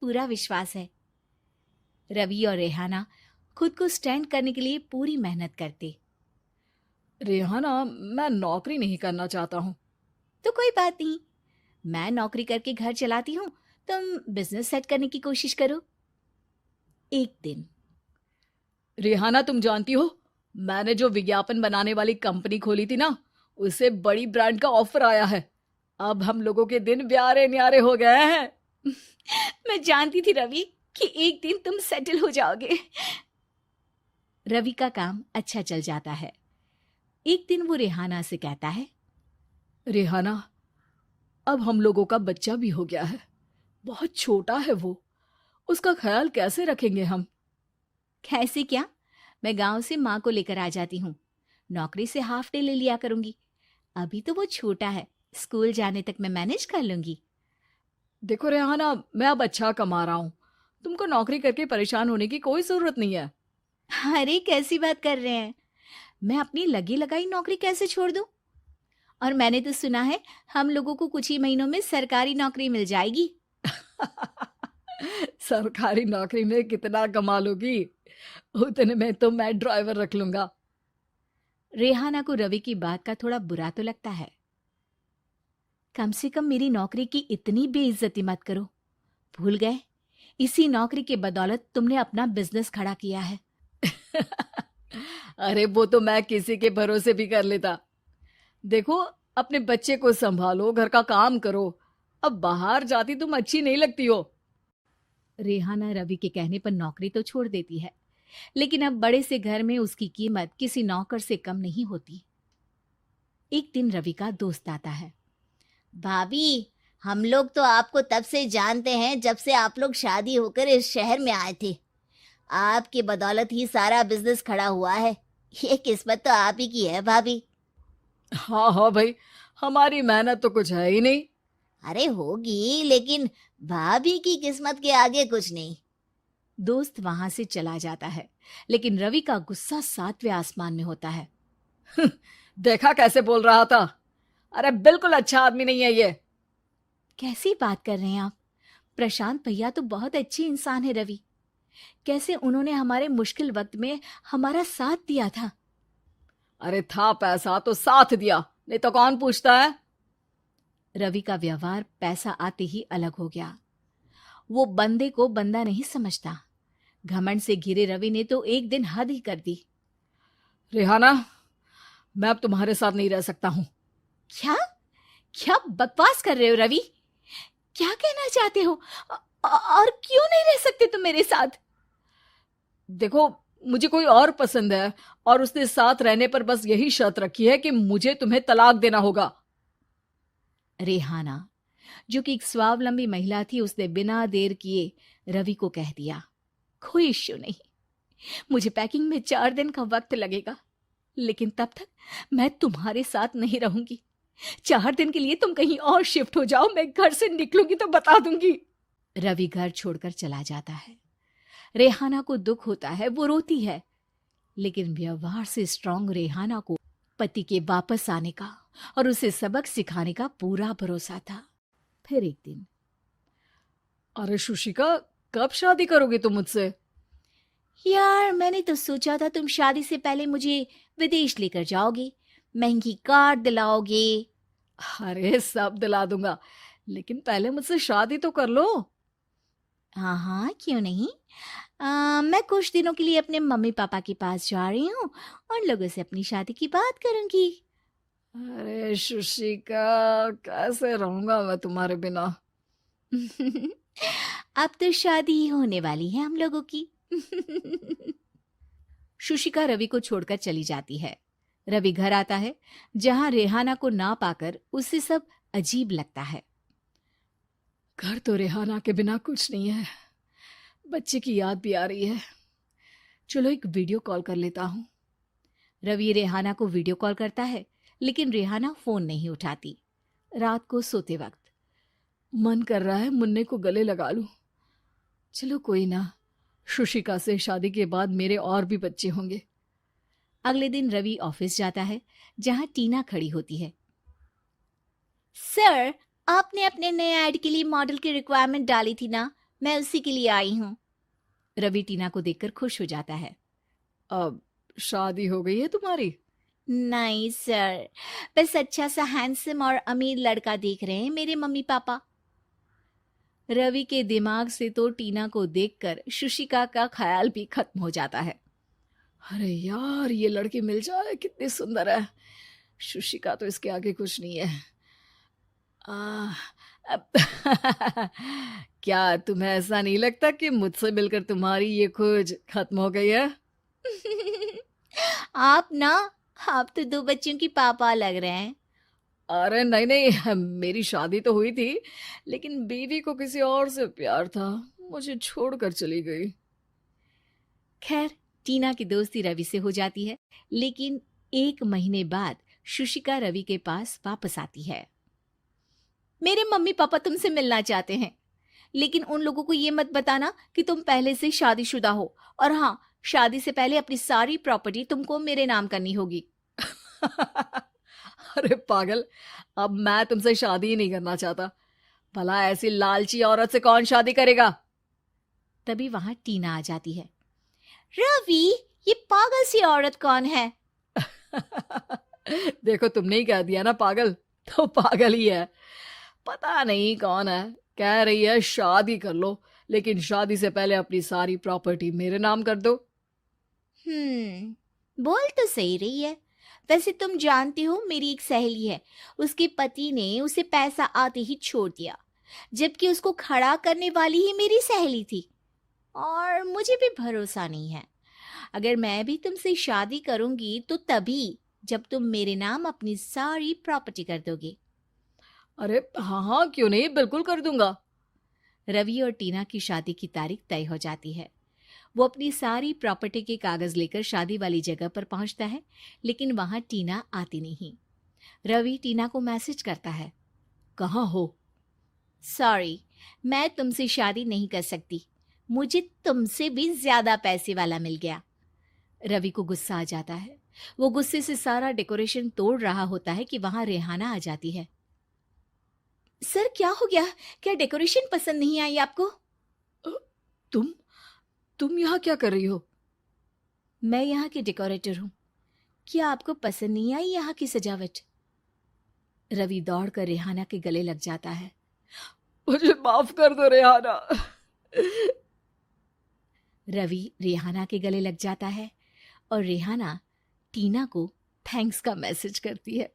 पूरा विश्वास है। रवि और रेहाना खुद को स्टैंड करने के लिए पूरी मेहनत करते। रेहाना, मैं नौकरी नहीं करना चाहता हूँ। तो कोई बात नहीं, मैं नौकरी करके घर चलाती हूँ, तुम बिजनेस सेट करने की कोशिश करो। एक दिन। रेहाना, तुम जानती हो, मैंने जो विज्ञापन बनाने वाली कंपनी खोली थी ना, उसे बड़ी ब्रांड का ऑफर आया है। अब हम लोगों के दिन ब्यारे न्यारे हो गए हैं। मैं जानती थी रवि कि एक दिन तुम सेटल हो जाओगे। रवि का काम अच्छा चल जाता है। एक दिन वो रेहाना से कहता है, रेहाना, अब हम लोगों का बच्चा भी हो गया है। बहुत छोटा है वो। उसका ख्याल कैसे रखेंगे हम? कैसे क्या, मैं गांव से माँ को लेकर आ जाती हूँ। नौकरी से हाफ डे ले लिया करूंगी। अभी तो वो छोटा है, स्कूल जाने तक मैं मैनेज कर लूंगी। देखो रेहाना, मैं अब अच्छा कमा रहा हूँ। तुमको नौकरी करके परेशान होने की कोई जरूरत नहीं है। अरे कैसी बात कर रहे हैं, मैं अपनी लगी लगाई नौकरी कैसे छोड़ दूं? और मैंने तो सुना है हम लोगों को कुछ ही महीनों में सरकारी नौकरी मिल जाएगी। सरकारी नौकरी में कितना कमा लोगी? उतने में तो मैं ड्राइवर रख लूंगा। रेहाना को रवि की बात का थोड़ा बुरा तो लगता है। कम से कम मेरी नौकरी की इतनी बेइज्जती मत करो। भूल गए, इसी नौकरी के बदौलत तुमने अपना बिजनेस खड़ा किया है। अरे वो तो मैं किसी के भरोसे भी कर लेता। देखो, अपने बच्चे को संभालो, घर का काम करो। अब बाहर जाती तुम अच्छी नहीं लगती हो। रेहाना रवि के कहने पर नौकरी तो छोड़ देती है, लेकिन अब बड़े से घर में उसकी कीमत किसी नौकर से कम नहीं होती। एक दिन रवि का दोस्त आता है। भाभी, हम लोग तो आपको तब से जानते हैं जब से आप लोग शादी होकर इस शहर में आए थे। आपकी बदौलत ही सारा बिजनेस खड़ा हुआ है। ये किस्मत तो आप ही की है भाभी। हाँ हाँ भाई, हमारी मेहनत तो कुछ है ही नहीं। अरे होगी, लेकिन भाभी की किस्मत के आगे कुछ नहीं। दोस्त वहां से चला जाता है, लेकिन रवि का गुस्सा सातवें आसमान में होता है। देखा कैसे बोल रहा था? अरे बिल्कुल अच्छा आदमी नहीं है ये। कैसी बात कर रहे हैं आप? प्रशांत भैया तो बहुत अच्छे इंसान है रवि। कैसे उन्होंने हमारे मुश्किल वक्त में हमारा साथ दिया था। अरे था पैसा तो साथ दिया, नहीं तो कौन पूछता है? रवि का व्यवहार पैसा आते ही अलग हो गया। वो बंदे को बंदा नहीं समझता। घमंड से घिरे रवि ने तो एक दिन हद ही कर दी। रेहाना, मैं अब तुम्हारे साथ नहीं रह सकता हूँ। क्या? क्या बकवास कर रहे हो रवि? क्या कहना चाहते हो? और क्यों नहीं रह सकते तुम मेरे साथ? देखो, मुझे कोई और पसंद है, और उसने साथ रहने पर बस यही शर्त रखी है कि मुझे तुम्हें तलाक देना होगा। रेहाना, जो कि एक स्वावलंबी महिला थी, उसने बिना देर किए रवि को कह दिया, कोई इश्यू नहीं, मुझे पैकिंग में 4 दिन का वक्त लगेगा, लेकिन तब तक मैं तुम्हारे साथ नहीं रहूंगी। 4 दिन के लिए तुम कहीं और शिफ्ट हो जाओ, मैं घर से निकलूंगी तो बता दूंगी। रवि घर छोड़कर चला जाता है। रेहाना को दुख होता है, वो रोती है, लेकिन व्यवहार से स्ट्रांग रेहाना को पति के वापस आने का और उसे सबक सिखाने का पूरा भरोसा था। फिर एक दिन, अरे शुशिका, कब शादी करोगे तुम मुझसे? यार मैंने तो सोचा था तुम शादी से पहले मुझे विदेश लेकर जाओगे, महंगी कार दिलाओगे। अरे सब दिला दूंगा, लेकिन पहले मुझसे शादी तो कर लो। हाँ हाँ, क्यों नहीं। मैं कुछ दिनों के लिए अपने मम्मी पापा के पास जा रही हूँ और लोगों से अपनी शादी की बात करूंगी। अरे शुशिका, कैसे रहूंगा मैं तुम्हारे बिना? अब तो शादी ही होने वाली है हम लोगों की। शुशिका रवि को छोड़कर चली जाती है। रवि घर आता है, जहां रेहाना को ना पाकर उसे सब अजीब लगता है। घर तो रेहाना के बिना कुछ नहीं है। बच्चे की याद भी आ रही है। चलो एक वीडियो कॉल कर लेता हूँ। रवि रेहाना को वीडियो कॉल करता है, लेकिन रेहाना फोन नहीं उठाती। रात को सोते वक्त मन कर रहा है मुन्ने को गले लगा लूं। चलो कोई ना, शुशिका से शादी के बाद मेरे और भी बच्चे होंगे। अगले दिन रवि ऑफिस जाता है, जहां टीना खड़ी होती है। सर, आपने अपने नए ऐड के लिए मॉडल की रिक्वायरमेंट डाली थी ना, मैं उसी के लिए आई हूँ। रवि टीना को देखकर खुश हो जाता है। अब शादी हो गई है तुम्हारी? नहीं सर, बस अच्छा सा हैंडसम और अमीर लड़का देख रहे हैं मेरे मम्मी पापा। रवि के दिमाग से तो टीना को देखकर शुशिका का ख्याल भी खत्म हो जाता है। अरे यार, ये लड़की मिल जाए कितनी सुंदर है। शुशिका तो इसके आगे कुछ नहीं है। आ, अब क्या तुम्हें ऐसा नहीं लगता कि मुझसे मिलकर तुम्हारी ये खोज खत्म हो गई है? आप ना, आप तो 2 बच्चों की पापा लग रहे हैं। अरे नहीं नहीं, मेरी शादी तो हुई थी, लेकिन बीवी को किसी और से प्यार था, मुझे छोड़कर चली गई। खैर, टीना की दोस्ती रवि से हो जाती है, लेकिन 1 महीने बाद शुशिका रवि के पास वापस आती है। मेरे मम्मी पापा तुमसे मिलना चाहते हैं, लेकिन उन लोगों को ये मत बताना कि तुम पहले से शादीशुदा हो, और हाँ, शादी से पहले अपनी सारी प्रॉपर्टी तुमको मेरे नाम करनी होगी। अरे पागल, अब मैं तुमसे शादी ही नहीं करना चाहता। भला ऐसी लालची औरत से कौन शादी करेगा? तभी वहां टीना आ जाती है। रवि, ये पागल सी औरत कौन है? देखो, तुमने ही कह दिया ना पागल, तो पागल ही है। पता नहीं कौन है, कह रही है शादी कर लो, लेकिन शादी से पहले अपनी सारी प्रॉपर्टी मेरे नाम कर दो। बोल तो सही रही है। वैसे तुम जानती हो, मेरी एक सहेली है, उसके पति ने उसे पैसा आते ही छोड़ दिया, जबकि उसको खड़ा करने वाली ही मेरी सहेली थी। और मुझे भी भरोसा नहीं है। अगर मैं भी तुमसे शादी करूंगी तो तभी जब तुम मेरे नाम अपनी सारी प्रॉपर्टी कर दोगे। अरे हाँ हाँ, क्यों नहीं, बिल्कुल कर दूंगा। रवि और टीना की शादी की तारीख तय हो जाती है। वो अपनी सारी प्रॉपर्टी के कागज लेकर शादी वाली जगह पर पहुंचता है, लेकिन वहां टीना आती नहीं। रवि टीना को मैसेज करता है। कहाँ हो? सॉरी, मैं तुमसे शादी नहीं कर सकती, मुझे तुमसे भी ज्यादा पैसे वाला मिल गया। रवि को गुस्सा आ जाता है। वो गुस्से से सारा डेकोरेशन तोड़ रहा होता है कि वहां रेहाना आ जाती है। सर, क्या हो गया? क्या डेकोरेशन पसंद नहीं आई आपको? अ, तुम यहाँ क्या कर रही हो? मैं यहाँ की डेकोरेटर हूँ। क्या आपको पसंद नहीं आई यहाँ की सजावट? रवि दौड़कर रेहाना के गले लग जाता है। मुझे माफ कर दो रेहाना। रवि रेहाना के गले लग जाता है और रेहाना टीना को थैंक्स का मैसेज करती है।